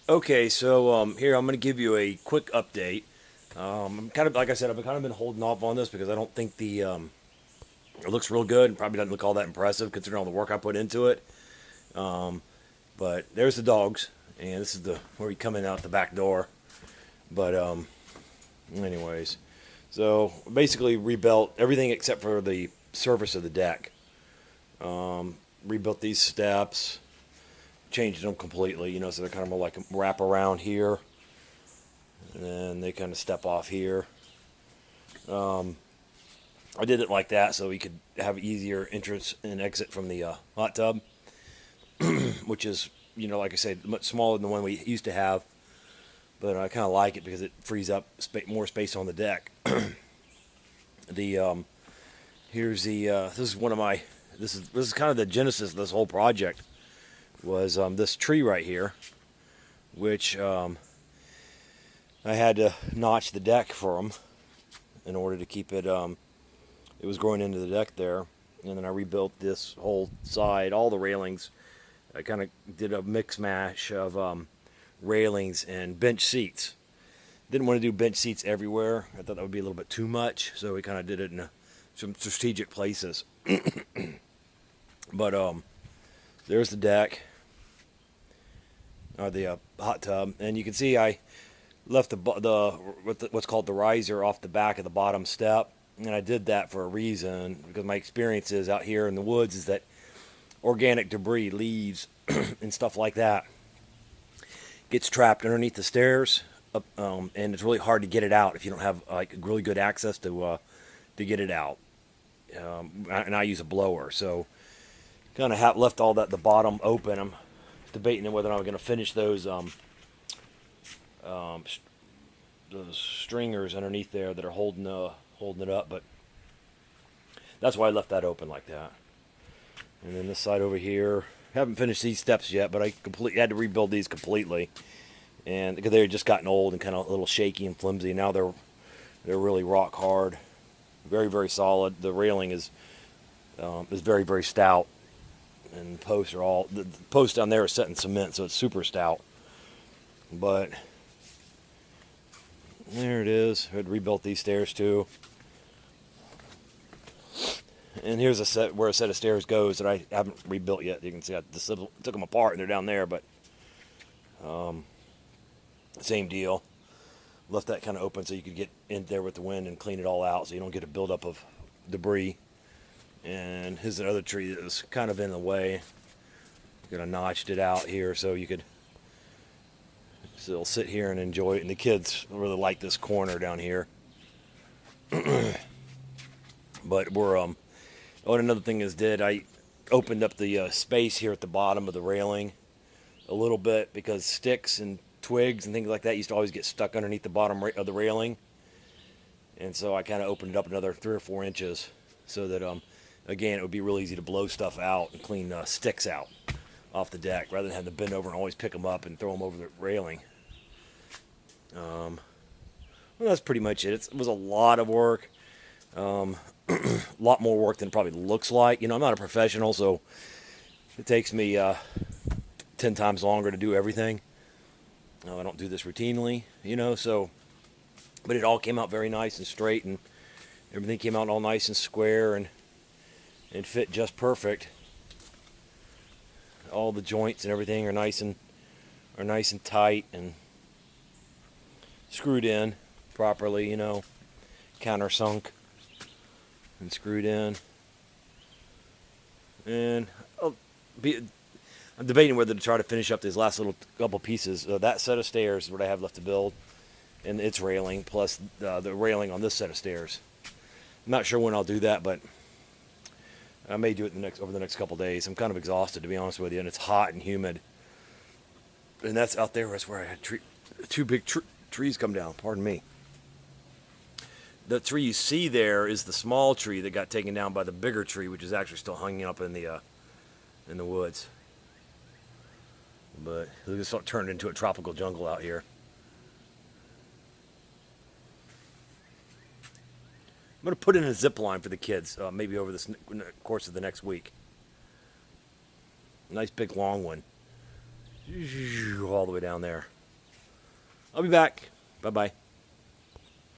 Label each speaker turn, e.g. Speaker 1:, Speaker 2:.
Speaker 1: Okay, so here I'm going to give you a quick update. I'm kind of like I said, I've kind of been holding off on this because I don't think the it looks real good and probably doesn't look all that impressive considering all the work I put into it. Um, but there's the dogs, and this is the where you come in out the back door. But anyways, so basically rebuilt everything except for the surface of the deck. Rebuilt these steps, changed them completely. So they're kind of more like a wrap around here, and then they kind of step off here. Um, I did it like that so we could have easier entrance and exit from the hot tub, which is, like I said, much smaller than the one we used to have. But I kind of like it because it frees up more space on the deck. The Here's the this is one of my this is kind of the genesis of this whole project was this tree right here, which I had to notch the deck for them in order to keep it. It was growing into the deck there, and then I rebuilt this whole side, all the railings. I kind of did a mix mash of railings and bench seats. Didn't want to do bench seats everywhere. I thought that would be a little bit too much, so we kind of did it in some strategic places. But there's the deck, or the hot tub, and you can see I left what's called the riser off the back of the bottom step, and I did that for a reason because my experience is out here in the woods is that organic debris, leaves, and stuff like that gets trapped underneath the stairs, and it's really hard to get it out if you don't have like really good access to get it out. And I use a blower, so kind of left all that the bottom open. I'm debating whether or not I'm going to finish um, those stringers underneath there that are holding it up, but that's why I left that open like that. And then this side over here, haven't finished these steps yet, but I completely had to rebuild these completely, and because they had just gotten old and kind of a little shaky and flimsy. Now they're really rock hard, very very solid. The railing is very very stout, and the posts down there are set in cement, so it's super stout. But there it is. I had rebuilt these stairs too. And here's where a set of stairs goes that I haven't rebuilt yet. You can see I took them apart and they're down there, but same deal. Left that kind of open so you could get in there with the wind and clean it all out so you don't get a buildup of debris. And here's another tree that was kind of in the way. Gonna notched it out here so you could still sit here and enjoy it. And the kids really like this corner down here. But another thing I opened up the space here at the bottom of the railing a little bit because sticks and twigs and things like that used to always get stuck underneath the bottom of the railing. And so I kind of opened it up another 3 or 4 inches so that, again, it would be real easy to blow stuff out and clean sticks out off the deck rather than having to bend over and always pick them up and throw them over the railing. Well, that's pretty much it. It was a lot of work. A lot more work than it probably looks like. I'm not a professional, so it takes me 10 times longer to do everything. I don't do this routinely, so, but it all came out very nice and straight, and everything came out all nice and square and fit just perfect. All the joints and everything are nice and tight and screwed in properly, countersunk and screwed in. And I'm debating whether to try to finish up these last little couple pieces. That set of stairs is what I have left to build, and its railing, plus the railing on this set of stairs. I'm not sure when I'll do that, but I may do it over the next couple days. I'm kind of exhausted, to be honest with you, and it's hot and humid. And that's out there. That's where I had two big trees come down. Pardon me. The tree you see there is the small tree that got taken down by the bigger tree, which is actually still hanging up in the woods. But it's turned into a tropical jungle out here. I'm going to put in a zip line for the kids, maybe over the course of the next week. Nice big long one. All the way down there. I'll be back. Bye-bye.